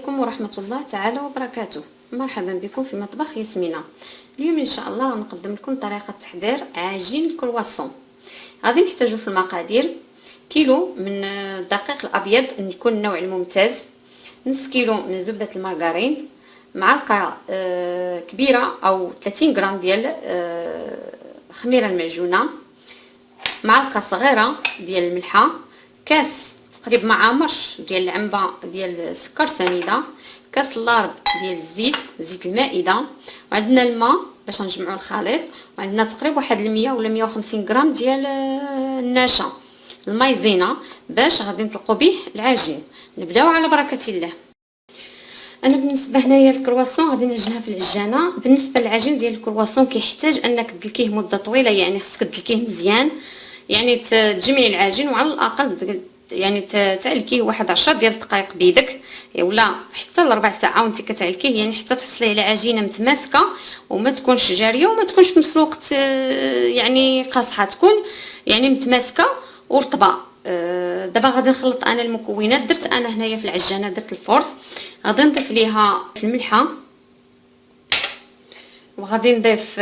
عليكم ورحمة الله تعالى وبركاته. مرحبا بكم في مطبخ ياسمينة. اليوم ان شاء الله نقدم لكم طريقة تحضير عجين الكرواسون. غادي نحتاجو في المقادير كيلو من الدقيق الابيض يكون النوع الممتاز، نص كيلو من زبدة المارغرين، معلقة كبيرة او 30 غرام ديال خميرة المعجونة، معلقة صغيرة ديال الملحة، كاس تقريبا ما عامرش ديال العنبه ديال السكر سنيده، كاس اللارب ديال زيت المائده، وعندنا الماء باش نجمعوا الخليط، وعندنا تقريبا واحد 100 ولا 150 غرام ديال النشا المايزينا باش غادي نطلقوا به العجين. نبداو على بركه الله. انا بالنسبه هنايا الكرواسون غادي نعجنها في العجانه. بالنسبه للعجين ديال الكرواسون كيحتاج انك تدلكيه مده طويله، يعني خصك تدلكيه مزيان، يعني تجمعي العجين وعلى الاقل يعني تعلكيه واحد 10 ديال الدقائق بيدك ولا حتى لربع ساعه وانت كتعلكيه، يعني حتى تحصليه على عجينه متماسكه وما تكونش جاريه وما تكونش في نفس الوقت يعني قاصحه، تكون يعني متماسكه ورطبه. دابا غادي نخلط انا المكونات. درت انا هنايا في العجانه درت الفورس، غادي نضيف ليها الملحه، وغادي نضيف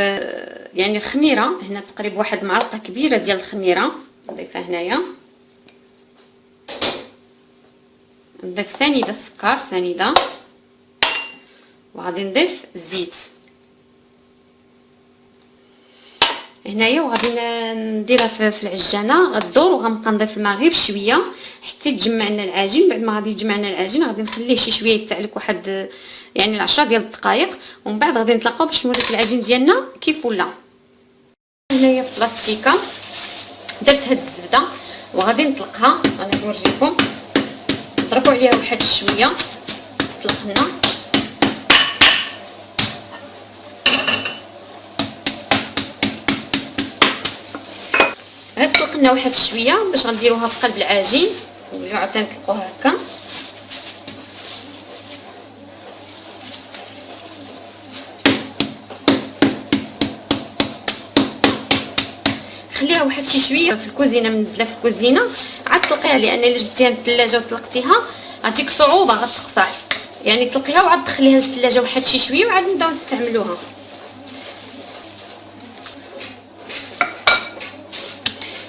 يعني الخميره هنا تقريبا واحد معلقه كبيره ديال الخميره نضيفها هنايا، نضيف سنيده السكر سنيده، وغادي نضيف الزيت هنايا، وغادي نديرها في العجانه غدور، وغنبقى نضيف الماء غير بشويه حتى يتجمع لنا العجين. بعد ما غادي يتجمع لنا العجين غادي نخليه شي شويه يتعلك واحد يعني 10 ديال الدقائق، ومن بعد غادي نتلاقاو باش نوريك العجين ديالنا كيف ولا. هنايا في بلاستيكه درت هاد الزبده وغادي نطلقها، انا نوريكم. نضربوا عليها واحد شويه تطلق لنا، غير طلق لنا واحد شويه باش غنديروها في قلب العجين ونوليو عاوتاني نطلقوها هكا. خليها واحد شي شويه في الكوزينه، منزله في الكوزينه عاد طلقيها، لان الا جبتيها للثلاجه وطلقتيها غتجيك صعوبه غتقصع، يعني طلقيها وعاد دخليها للثلاجه واحد شي شويه وعاد نبداو نستعملوها.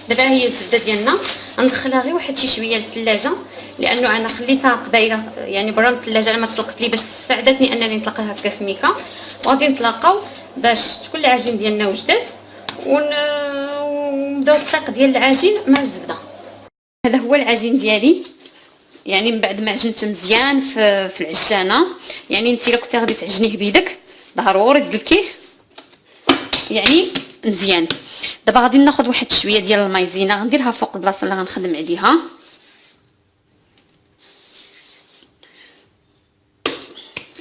دابا هي الزبده ديالنا غندخلها غير واحد شي شويه للثلاجه، لانه انا خليتها قبيله يعني برا من الثلاجه على ما طلقت لي، باش ساعدتني انني نطلقها هكا في ميكا. وغادي نتلاقاو باش تكون العجين ديالنا وجدات ونبداو الطليق ديال العجين مع الزبده. هذا هو العجين ديالي، يعني من بعد ما عجنته مزيان في العجانه، يعني انت الا كنتي غادي تعجنيه بيدك ضروري تدلكيه يعني مزيان. دابا غادي ناخذ واحد شويه ديال المايزينا غنديرها فوق البلاصه اللي غنخدم عليها،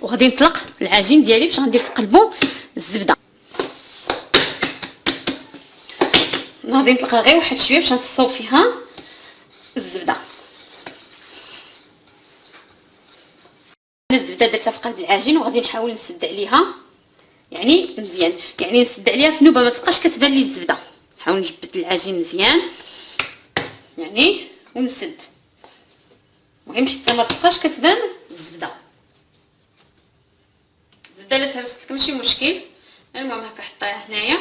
وغادي نطلق العجين ديالي باش غندير في قلبه الزبده. غادي نطلقها غير واحد شويه باش نصاوب فيها الزبده. الزبده درتها في قلب العجين وغادي نحاول نسد عليها يعني مزيان، يعني نسد عليها في نوبه ما تبقاش كتبان لي الزبده. نحاول نجبد العجين مزيان يعني ونسد، المهم حتى ما تبقاش كتبان الزبده. الزبده الا تهرست لك ماشي مشكل، المهم هكا حطيها هنايا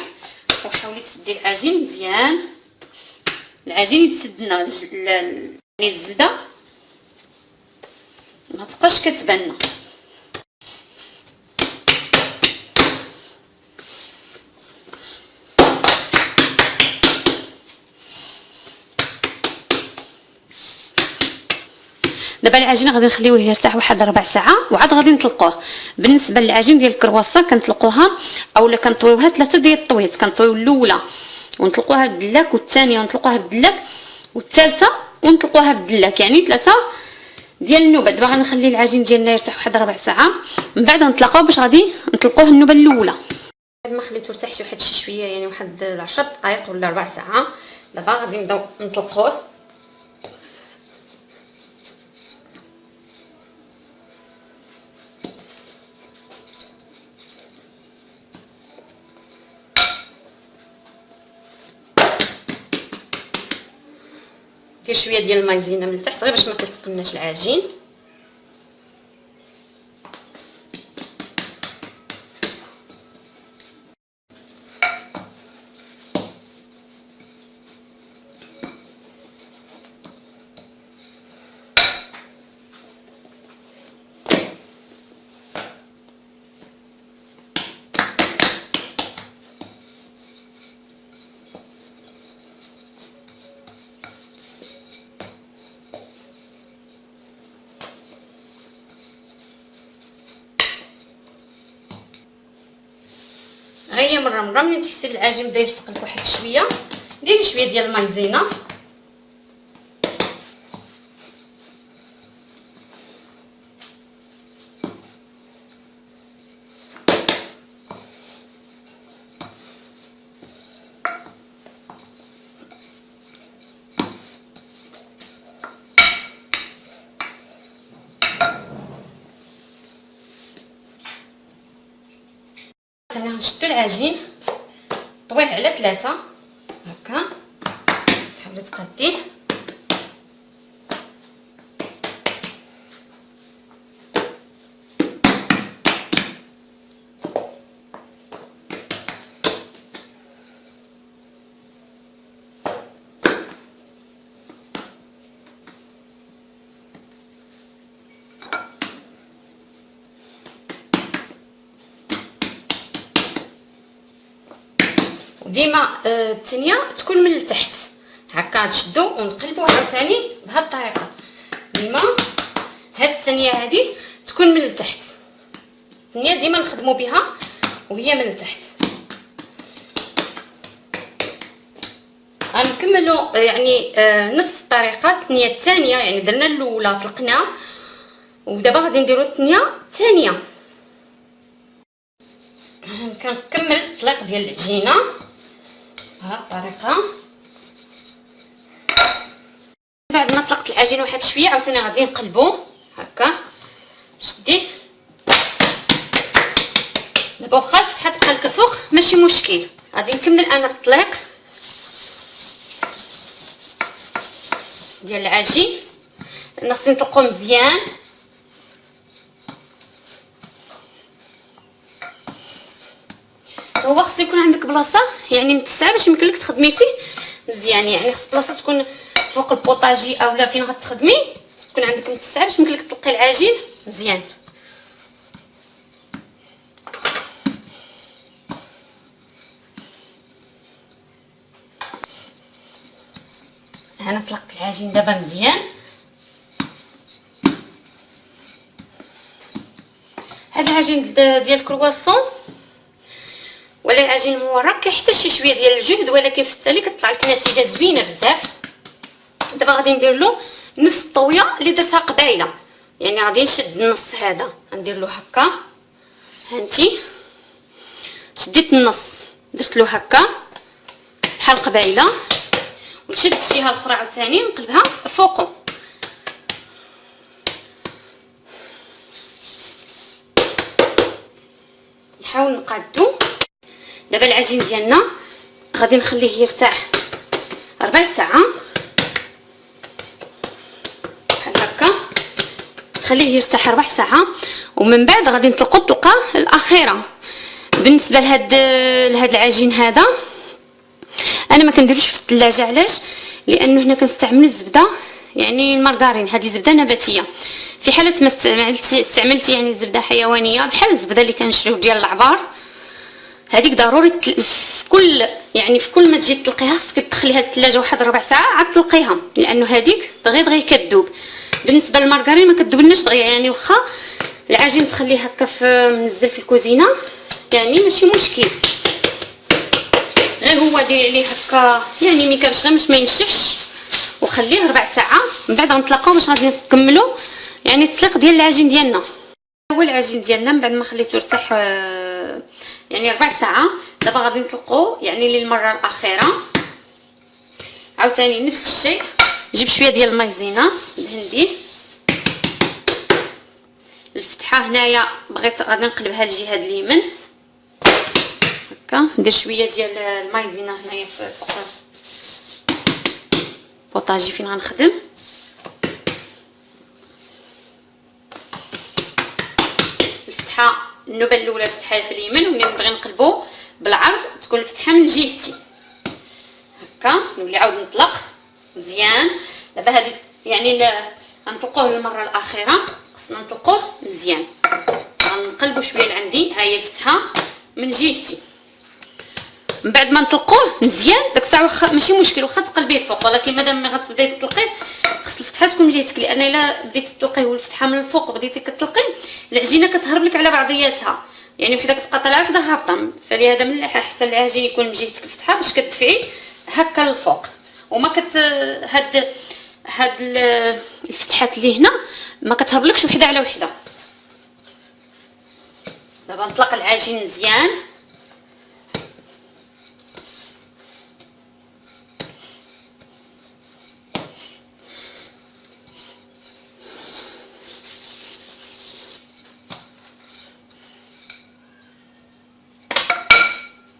وحاولي تسدي العجين مزيان. العجين يتسدنا يعني الزبده ما تبقاش كتبان. دابا العجين غادي نخليوه يرتاح واحد ربع ساعه وعاد غادي نطلقوه. بالنسبه للعجين ديال الكرواسون كنطلقوها اولا كنطويوها 3 ديال الطويات، كنطويو الاولى ونطلقوها بالدلاك، والثانيه ونطلقوها بالدلاك، والثالثه ونطلقوها بالدلاك، يعني 3 ديال النوبه. دابا غنخلي العجين ديالنا يرتاح واحد ربع ساعه، من بعد نطلقوه باش غادي نطلقوه النوبه الاولى. بعد ما خليته يرتاح شي واحد شي شويه يعني واحد 10 دقائق ولا ربع ساعه، دابا غادي نبداو نطلقوه. دير شويه ديال المايزينا من التحت غير باش ما تلصقلناش العجين. غير مره ملي تحسي بالعجين بدا يلصق لك واحد شويه، ديري شويه ديال المايزينا. انا غنشدو العجين طويه على 3 هكا، تحاولي تقاديه. ديما الثانيه تكون من التحت هكا، نشدو ونقلبو عاوتاني بهاد الطريقه. ديما هاد الثانيه هادي تكون من التحت، الثانيه ديما نخدمو بها وهي من التحت. غنكملوا يعني نفس الطريقه الثانيه الثانيه، يعني درنا الاولى طلقنا ودابا غادي نديرو الثانيه الثانيه. كنكمل الطليق ديال العجينه بهاد الطريقه. بعد ما طلقت العجين واحد شويه عاوتاني غادي نقلبو هكا. شدي دابا واخا الفتحه تبقى لك الفوق ماشي مشكل. غادي نكمل انا الطليق ديال العجين، خصني نطلقو مزيان. هو خص يكون عندك بلاصه يعني متسعه باش يمكن لك تخدمي فيه مزيان، يعني خص بلاصه تكون فوق البوطاجي اولا فين غتخدمي تكون عندك متسعه باش يمكن لك تطلقي العجين مزيان. انا طلقت العجين دابا مزيان. هاد العجين ديال الكرواسون ولا العجين المورق كيحتاج شي شويه ديال الجهد، ولكن في التالي كتطلع لك نتيجه زوينه بزاف. دابا غادي ندير له نص الطويه اللي درتها قبيله، يعني غادي نشد النص هذا ندير له هكا. هانتي شديت النص درت له هكا بحال قبيله، ونشد الجهه الاخرى عاوتاني نقلبها فوقه. نحاول نقادو. دابا العجين ديالنا غادي نخليه يرتاح ربع ساعه بحال هكا، نخليه يرتاح ربع ساعه ومن بعد غادي نطلقو الطلقه الاخيره. بالنسبه لهاد العجين هذا انا ما كنديروش في الثلاجه، علاش؟ لانه هنا كنستعمل الزبده يعني المارغرين، هذه زبده نباتيه. في حاله ما استعملتي يعني زبده حيوانيه بحال الزبده اللي كنشريو ديال العبار، هذيك ضروري في كل ما تجي تطلقيها خصك تدخليها للثلاجه واحد ربع ساعه عاد تطلقيها، لانه هذيك دغيا كتذوب. بالنسبه للمارغرين ما كتذوبلناش دغيا، يعني واخا العجين تخليه هكا منزل في الكوزينه يعني ماشي مشكل. غير هو ديري عليه هكا يعني مي كانش غير باش ما ينشفش، وخليه ربع ساعه من بعد غنطلقوه باش غادي نكملوا يعني التطليق ديال العجين ديالنا. هو العجين ديالنا من بعد ما خليته يرتاح يعني ربع ساعه، دابا غادي نطلقوه يعني للمره الاخيره. عاوتاني نفس الشيء، نجيب شويه ديال المايزينا ندهن به الفتحه. هنايا بغيت غادي نقلبها للجهه اليمين هكا، ندير شويه ديال المايزينا هنايا فوق البوطاجي فين غنخدم. الفتحه النوبه الاولى الفتحه في اليمين، وملي نبغي نقلبو بالعرض تكون الفتحه من جهتي هكا. نولي عاود نطلق مزيان. دابا هذه يعني غنطلقوه للمره الاخيره، خصنا نطلقوه مزيان. غنقلبو شويه لعندي، ها هي الفتحه من جهتي. من بعد ما نطلقوه مزيان داك الساعه واخا ماشي مشكل واخا تقلبيه الفوق، ولكن مادام ما غتبداي تطلقيه خص الفتحه تكون من جهتك، لان الا بديتي تطلقيه والفتحه من الفوق وبديتي كتطلقي العجينه كتهرب لك على بعضياتها. يعني وحده كتبقى طالعه وحده هابطه، فلهذا من احسن العجين يكون من جهه الفتحه باش كتدفعي هكا للفوق، وما كت هاد الفتحات اللي هنا ما كتهبلكش وحده على وحده. دابا نطلق العجين مزيان.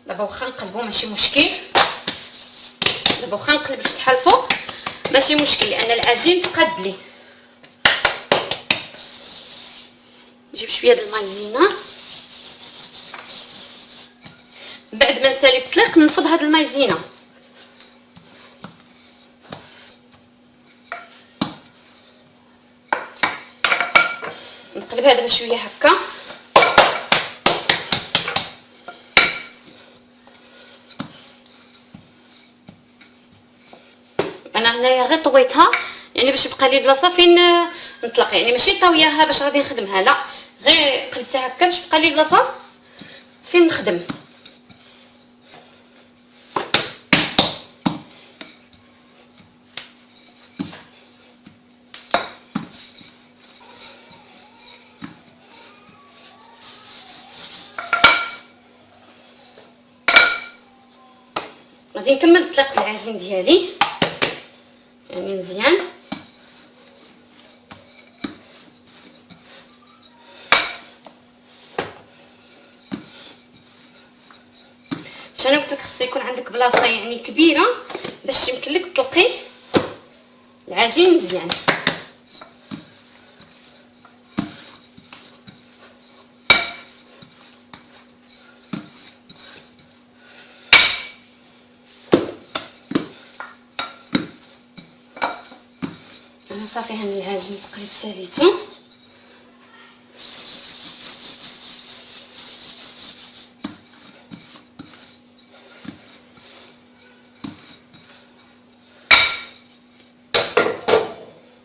دابا واخا نقلبو ماشي مشكل، دابا واخا نقلب الفتحه الفوق ماشي مشكل لان العجين تقاد لي. نجيب شويه د المايزينا، بعد ما نسالي الطليق نفض هاد المايزينا. نقلبها دابا شويه هكا. انا هنايا غير طويتها يعني باش يبقى لي بلاصه فين نطلق، يعني ماشي طاوياها باش غادي نخدمها، لا غير قلبتها هكا باش يبقى لي بلاصه فين نخدم. غادي نكمل تطليق العجين ديالي يعني مزيان. انا قلت لك خص يكون عندك بلاصه يعني كبيره باش يمكن لك تطلقي العجين مزيان. انا صافي هاني العجين تقريبا ساليته.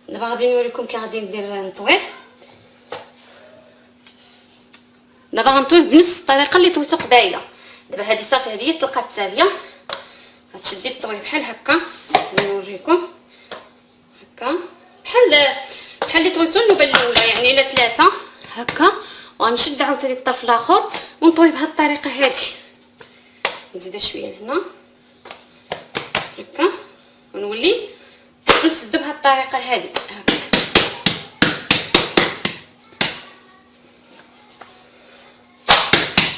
دابا غادي نوريكم كي غادي ندير نطويه. دابا غنطويه بنفس الطريقه اللي طويته قبيله. دابا هذه صافي، هذه هي الطلقه التاليه. غتشدي الطويه بحال هكا، نوريكم هكا بحال اللي طويتو النوبه الاولى، يعني الا 3 هكا. وغنشد عاوتاني الطرف الاخر ونطويه بهذه الطريقه هذه. نزيدو شويه لهنا هكا ونولي نسدو بهذه الطريقه هذه هكا.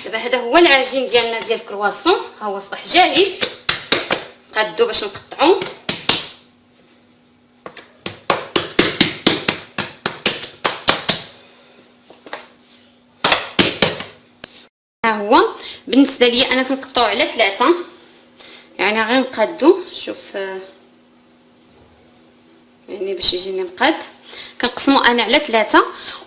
دابا هذا هو العجين ديالنا ديال الكرواسون، ها هو صباح جاهز. قادو باش نقطعو. ها هو بالنسبه لي انا كنقطعو على 3، يعني غير نقادو. شوف يعني باش يجيني مقاد كنقسمو انا على 3،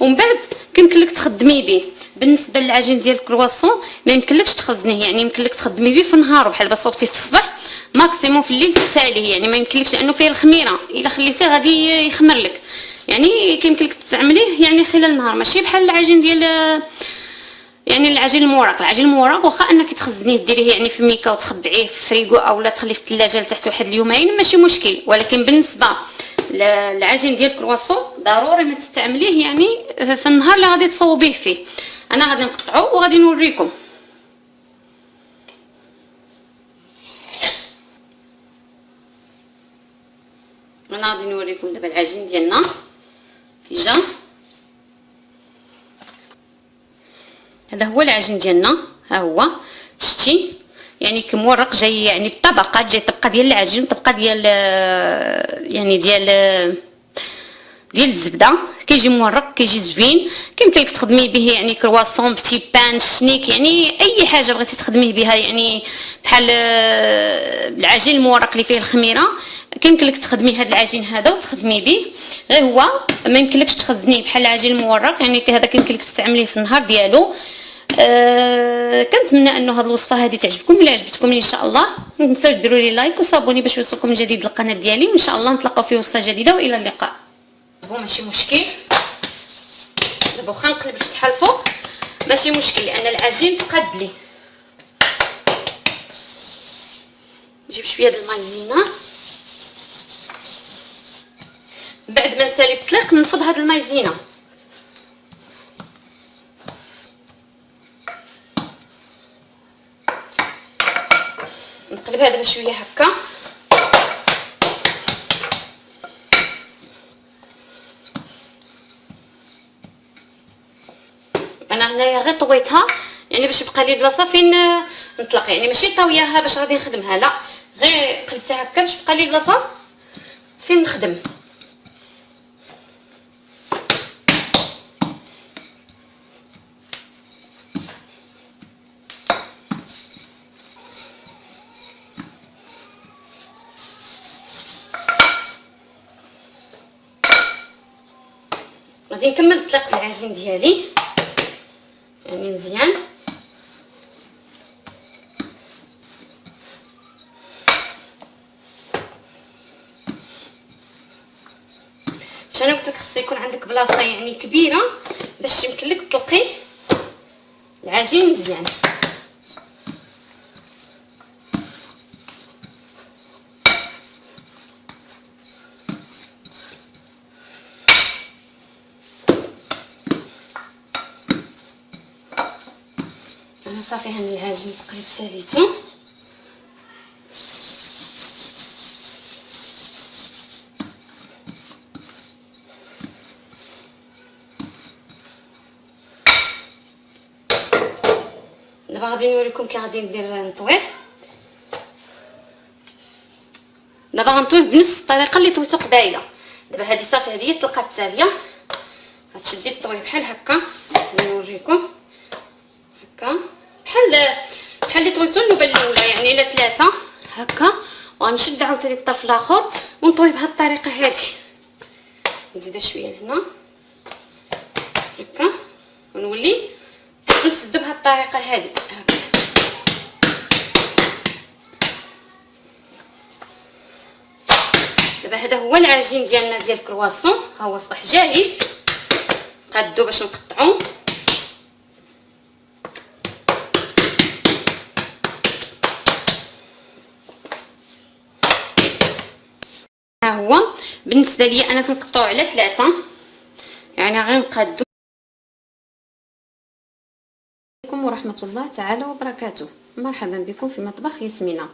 ومن بعد كيمكن لك تخدمي به. بالنسبه للعجين ديال الكرواسون ما يمكنلكش تخزنيه، يعني يمكن لك تخدمي به في النهار، بحال با صوبتي في الصباح ماكسيموم في الليل تساليه، يعني ما يمكنلكش لانه فيه الخميره، الا خليتيه غادي يخمر لك. يعني كيمكن لك تستعمليه يعني خلال النهار، ماشي بحال العجين ديال يعني العجين المورق. العجين المورق واخا انك تخزنيه ديريه يعني في ميكا وتخبعيه في الفريغو اولا تخليه في الثلاجه لتحت واحد اليومين ماشي مشكل، ولكن بالنسبه العجين ديال الكرواسون ضروري ما تستعمليه يعني في النهار اللي غادي تصوبيه فيه. انا غادي نقطعو وغادي نوريكم. انا غادي نوريكم دابا العجين ديالنا كي جا. هذا هو العجين ديالنا، ها هو شتي يعني كمورق، جاي يعني بطبقات، جاي طبقه ديال العجين وطبقه ديال يعني ديال الزبده. كيجي مورق كيجي زوين. كيمكن لك تخدمي به يعني كرواسون، بتي بان، شنيك، يعني اي حاجه بغيتي تخدميه بها، يعني بحال العجين المورق اللي فيه الخميره كيمكن لك تخدمي هذا العجين هذا وتخدمي به. غير هو ما يمكنلكش تخزنيه بحال العجين المورق، يعني هذا كيمكن لك تستعمليه في النهار ديالو. كنتمنى انه هذه الوصفه هذه تعجبكم. الا عجبتكم ان شاء الله ما تنساوش ديروا لي لايك وصابوني باش يوصلكم جديد القناه ديالي، وان شاء الله نتلاقاو في وصفه جديده والى اللقاء. هو ماشي مشكل. دابا واخا نقلب الفتحه الفوق ماشي مشكل لان العجين تقاد لي. نجيب شويه د المايزينا بعد ما نسالي الطليق نفض هاد المايزينا. نقلبها دابا شويه هكا. انا هنايا غير طويتها يعني باش يبقى لي بلاصه فين نطلق، يعني ماشي طاوياها باش غادي نخدمها، لا غير قلبتها هكا باش يبقى لي بلاصه فين نخدم. غادي نكمل طلق العجين ديالي يعني مزيان. انا قلت لك خص يكون عندك بلاصه يعني كبيره باش يمكن لك تطلقي العجين مزيان. انا صافي هان العجين تقريبا ساليته. دابا غادي نوريكم كي غادي ندير نطويه. دابا غنطويه بنفس الطريقه اللي طويته قبايله. دابا هذه صافي، هذه هي الطلقه التاليه. غتشدي الطويه بحال هكا، نوريكم هكا بحال اللي طويتو النوبه الاولى يعني على 3 هكا. وغنشد عاوتاني الطرف الاخر ونطوي بهذه الطريقه هذه. نزيدها شويه لهنا هكا ونولي نسدو بهذه الطريقه هذه هكا. دابا هذا هو العجين ديالنا ديال الكرواسون، ها هو صباح جاهز. قادو باش نقطعو. ها هو بالنسبه لي انا كنقطعو على 3 يعني غير نقادو. عليكم ورحمه الله تعالى وبركاته. مرحبا بكم في مطبخ ياسمينة.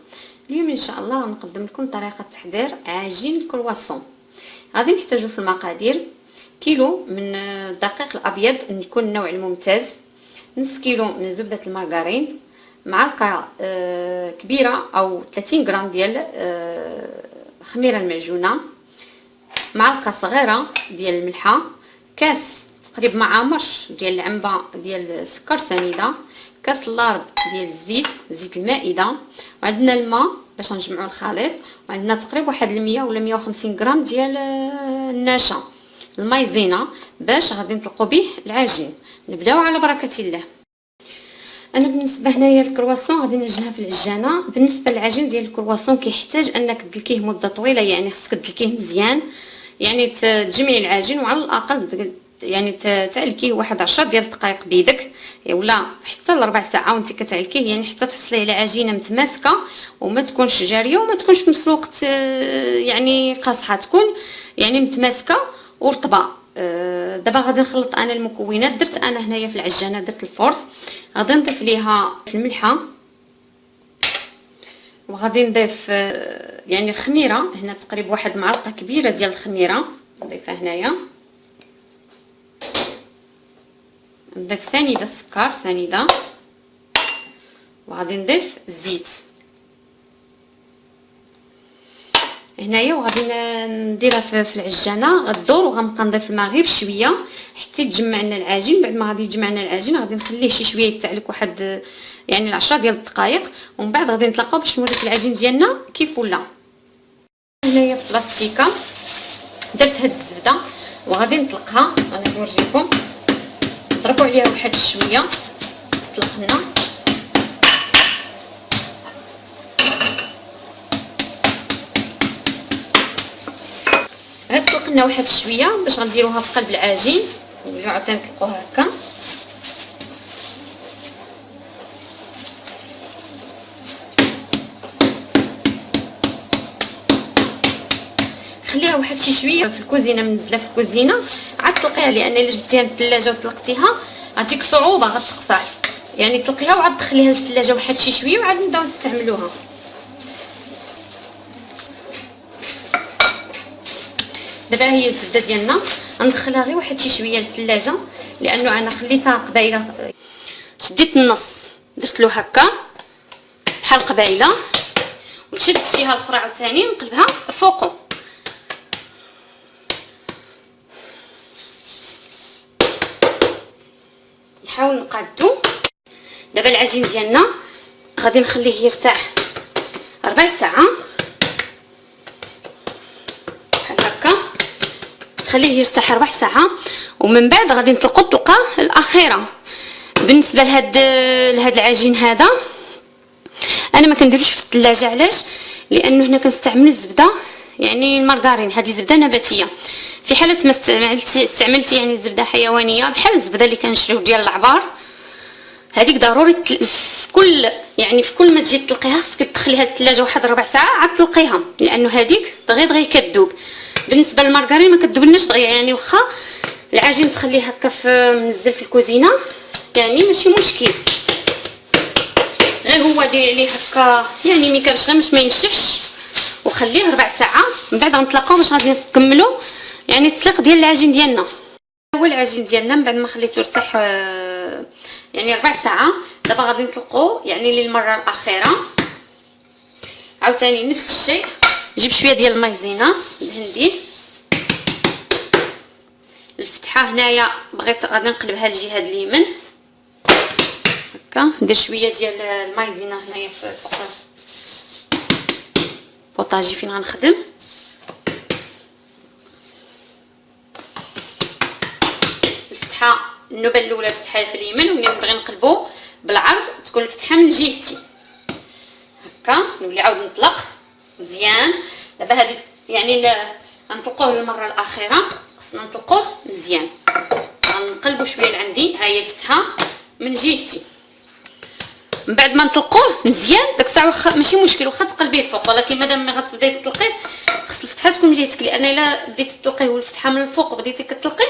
اليوم ان شاء الله غنقدم لكم طريقه تحضير عجين الكرواسون. غادي نحتاجو في المقادير كيلو من الدقيق الابيض يكون النوع الممتاز، نص كيلو من زبده المارغرين، معلقه كبيره او 30 غرام ديال خميره المعجونه، معلقه صغيره ديال الملحه، كاس تقريبا ما عامرش ديال العنبه ديال السكر سنيده، كاس اللارب ديال زيت المائده، وعندنا الماء باش نجمعوا الخليط، وعندنا تقريبا واحد 100 ولا 150 غرام ديال النشا المايزينا باش غادي نطلقوا به العجين. نبداو على بركه الله. انا بالنسبه هنايا الكرواسون غادي نعجنها في العجانه. بالنسبه للعجين ديال الكرواسون كيحتاج انك تدلكيه مده طويله، يعني خصك تدلكيه مزيان، يعني تجمعي العجين وعلى الاقل يعني تعلكيه واحد 10 ديال الدقائق بيدك ولا حتى لربع ساعه وانت كتعلكيه، يعني حتى تحصلي على عجينه متماسكه وما تكونش جاريه وما تكونش في نفس الوقت يعني قاصحه، تكون يعني متماسكه ورطبه. دابا غادي نخلط انا المكونات. درت انا هنايا في العجانه درت الفورس، غادي نضيف ليها الملحه، وغادي نضيف يعني الخميره هنا تقريبا واحد معلقه كبيره ديال الخميره نضيفها هنايا، نضيف سنيده السكر سنيده، وغادي نضيف الزيت هنايا، وغادي نديرها في العجانه غدور، وغنبقى نضيف الماء غير بشويه حتى يتجمع لنا العجين. بعد ما غادي يتجمع لنا العجين غادي نخليه شي شويه يتعلك واحد يعني 10 ديال الدقائق، ومن بعد غادي نتلاقاو باش نوريك العجين ديالنا كيف ولا. هنايا في بلاستيكه درت هاد الزبده وغادي نطلقها، غادي نوريكم. نضربوا عليها واحد شويه تطلق لنا. غير طلق لنا واحد شويه باش غنديروها في قلب العجين ونرجعوا حتى نطلقوها هكا. خليها واحد شي شويه في الكوزينه، منزله في الكوزينه عاد تلقيها، لان الا جبتيها للثلاجه وطلقتيها غتجيك صعوبه غتقصر. يعني تلقيها وعاد تخليها للثلاجه واحد شي شويه وعاد نبداو نستعملوها. دابا هي الزبده ديالنا غندخلها غير واحد شي شويه للثلاجه، لانه انا خليتها قبيله. شديت النص درت له هكا بحال قبيله، ونشد الجهه الاخرى عاوتاني نقلبها فوقو. نحاول نقادو. دابا العجين ديالنا غادي نخليه يرتاح ربع ساعه بحال هكا، نخليه يرتاح ربع ساعه، ومن بعد غادي نطلقو الطلقه الاخيره. بالنسبه لهاد العجين هذا انا ما كنديروش في الثلاجه. علاش؟ لانه هنا كنستعمل الزبده، يعني المارغرين، هذه زبده نباتيه. في حاله ما استعملتي يعني زبده حيوانيه بحال الزبده اللي كنشريو ديال العبار، هذيك ضروري في كل ما تجي تلقيها خصك تدخليها للثلاجه واحد ربع ساعه عاد تلقيها، لانه هذيك دغيا كتذوب. بالنسبه للمارغرين ما كتذوبلناش دغيا، يعني واخا العجين تخليه هكا منزل في الكوزينه يعني ماشي مشكل، غير هو ديري عليه هكا يعني ميكابش غير باش ما ينشفش، وخليه ربع ساعه. من بعد غنطلقوه باش غادي نكملوا يعني التطليق ديال العجين ديالنا. هو العجين ديالنا من بعد ما خليته يرتاح يعني ربع ساعه، دابا غادي نطلقوه يعني للمره الاخيره. عاوتاني نفس الشيء، نجيب شويه ديال المايزينا الهندي. الفتحه هنايا بغيت غادي نقلبها الجهه اليمين هكا، ندير شويه ديال المايزينا هنايا فوق البوطاجي فين غنخدم. الفتحه النوبه الاولى الفتحه في اليمين، وملي نبغي نقلبو بالعرض تكون الفتحه من جهتي هكا. نولي عاود نطلق مزيان. دابا هذه يعني غنطلقوه للمره الاخيره، خصنا نطلقوه مزيان. غنقلبو شويه لعندي، ها هي الفتحه من جهتي. من بعد ما نطلقوه مزيان داك الساعه واخا ماشي مشكل واخا تقلبيه الفوق، ولكن مادام ما غتبداي تطلقيه خص الفتحه تكون من جهتك، لان الا بديتي تطلقيه والفتحه من الفوق وبديتي كتطلقي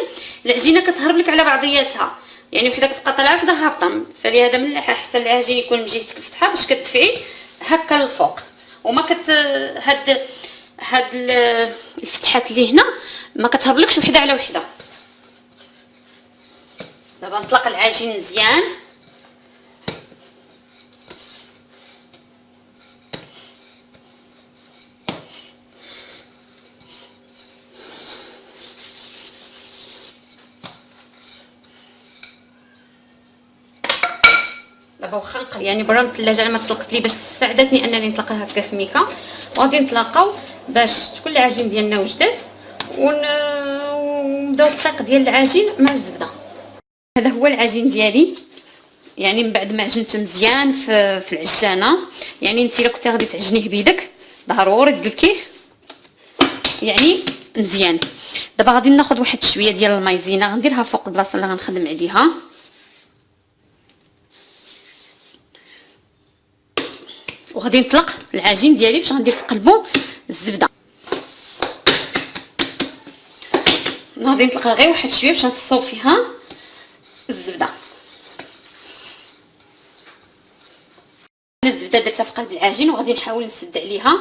العجينه كتهرب لك على بعضياتها، يعني وحده كتبقى طالعه وحده هابطه. فلهذا من الاحسن العجين يكون من جهتك الفتحه باش كتدفعي هكا للفوق، وما هاد الفتحات اللي هنا ما كتهربلكش وحده على وحده. دابا نطلق العجين مزيان. دابا واخا نقل يعني برا من الثلاجه لما طلقت لي باش ساعدتني انني نطلقها هكا في ميكا، وغادي نتلاقاو باش تكون العجين ديالنا وجدات ونبداو الطلق ديال العجين مع الزبده. هذا هو العجين ديالي، يعني من بعد ما عجنته مزيان في العجانه. يعني انت الا كنتي غادي تعجنيه بيدك ضروري تدلكيه يعني مزيان. دابا غادي ناخذ واحد شويه ديال المايزينا غنديرها فوق البلاصه اللي غنخدم عليها، وغادي نطلق العجين ديالي باش غندير في قلبو الزبده. غادي نطلقها غير واحد شويه باش نصوب فيها الزبده. الزبده درتها في قلب العجين وغادي نحاول نسد عليها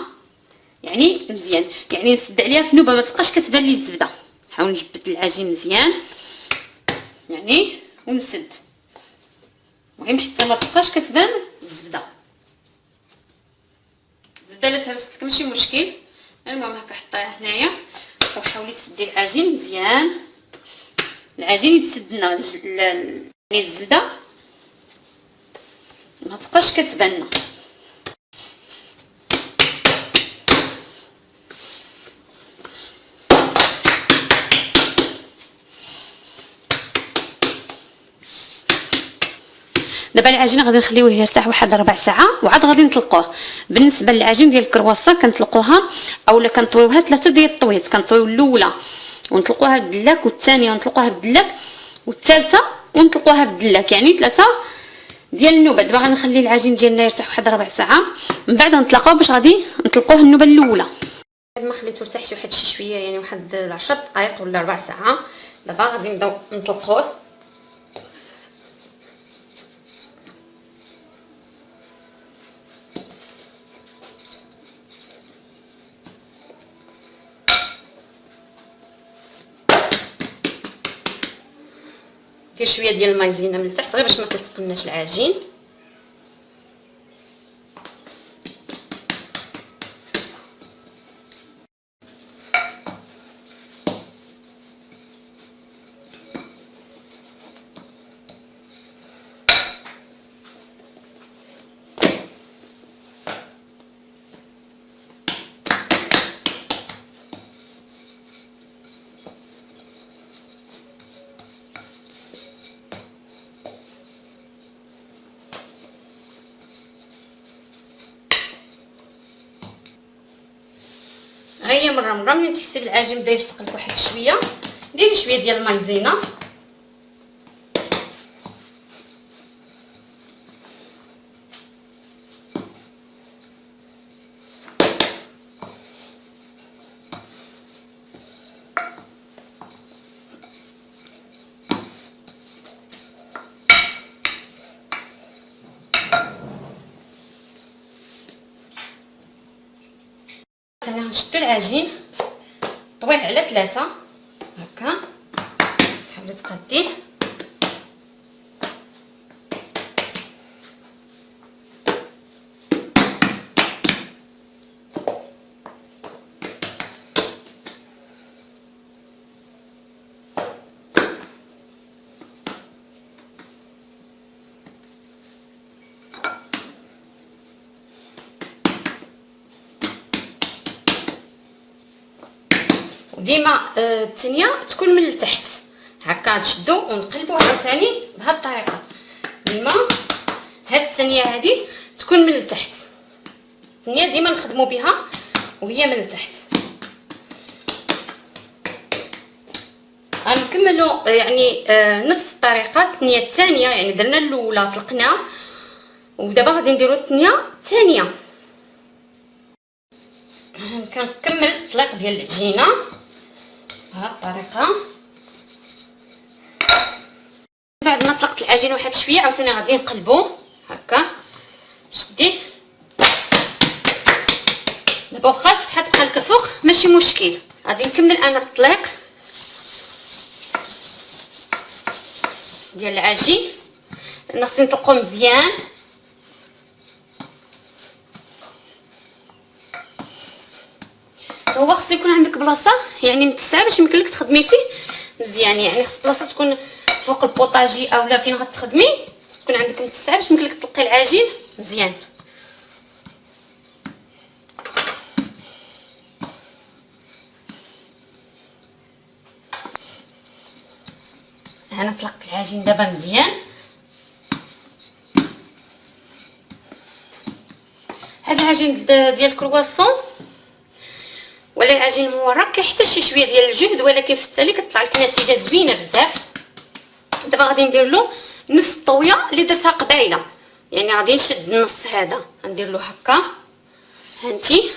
يعني مزيان، يعني نسد عليها في نوبه ما تبقاش كتبان لي الزبده. نحاول نجبد العجين مزيان يعني ونسد، المهم حتى ما تبقاش كتبان الزبده. الزبده الا تهرست لك ماشي مشكل، المهم هكا حطيها هنايا وحاولي تسدي العجين مزيان. العجين يتسد لنا يعني الزبده ما تبقاش كتبان لنا. دابا العجين غادي نخليوه يرتاح واحد ربع ساعه وعاد غادي نطلقوه. بالنسبه للعجين ديال الكرواسون كنطلقوها اولا كنطويوها 3 ديال الطويات. كنطويو الاولى ونطلقوها بالدلاك، والثانيه ونطلقوها بالدلاك، والثالثه ونطلقوها بالدلاك، يعني 3 ديال النوبه. دابا غنخلي العجين ديالنا يرتاح واحد ربع ساعه، من بعد غنطلقوه باش غادي نطلقوه النوبه الاولى. بعد ما خليته يرتاح شي واحد شويه، يعني واحد 10 دقائق ولا ربع ساعه. دابا غادي نبداو نطلقوه. دير شويه ديال المايزينا من التحت غير باش ما تلصقلناش العجين. هيا مره ملي تحسي بالعجين بدا يلصق لك واحد شويه، ديري شويه ديال المايزينا. انا غنشدو العجين طويل على 3 هكا، تحاولي تقاديه. ديما الثانيه تكون من التحت هكا، تشدو ونقلبوا عاوتاني بهذه الطريقه. ديما هاد الثانيه هذه تكون من التحت، الثانيه ديما نخدموا بها وهي من التحت. غنكملوا يعني نفس الطريقه الثانيه الثانيه، يعني درنا الاولى طلقنا ودابا غادي نديروا الثانيه الثانيه. كنكمل الطليق ديال العجينه بهذه الطريقه. بعد ما طلقت العجين واحد شويه عاوتاني غادي نقلبو هكا. شديه دابا، واخا الفتحه تبقى لك الفوق ماشي مشكل. غادي نكمل انا الطليق ديال العجين، خصني نطلقو مزيان. هو خص يكون عندك بلاصه يعني متسعه باش يمكن لك تخدمي فيه مزيان، يعني خص بلاصه تكون فوق البوطاجي اولا فين غتخدمي تكون عندك متسعه باش يمكن لك تطلقي العجين مزيان. انا طلقت العجين دابا مزيان. هذا العجين ديال الكرواسون ولا العجين المورق كيحتاج شي شويه ديال الجهد، ولكن في التالي كتطلع لك نتيجه زوينه بزاف. دابا غادي ندير له نص الطويه اللي درتها قبيله، يعني غادي نشد النص هذا ندير له هكا هانتي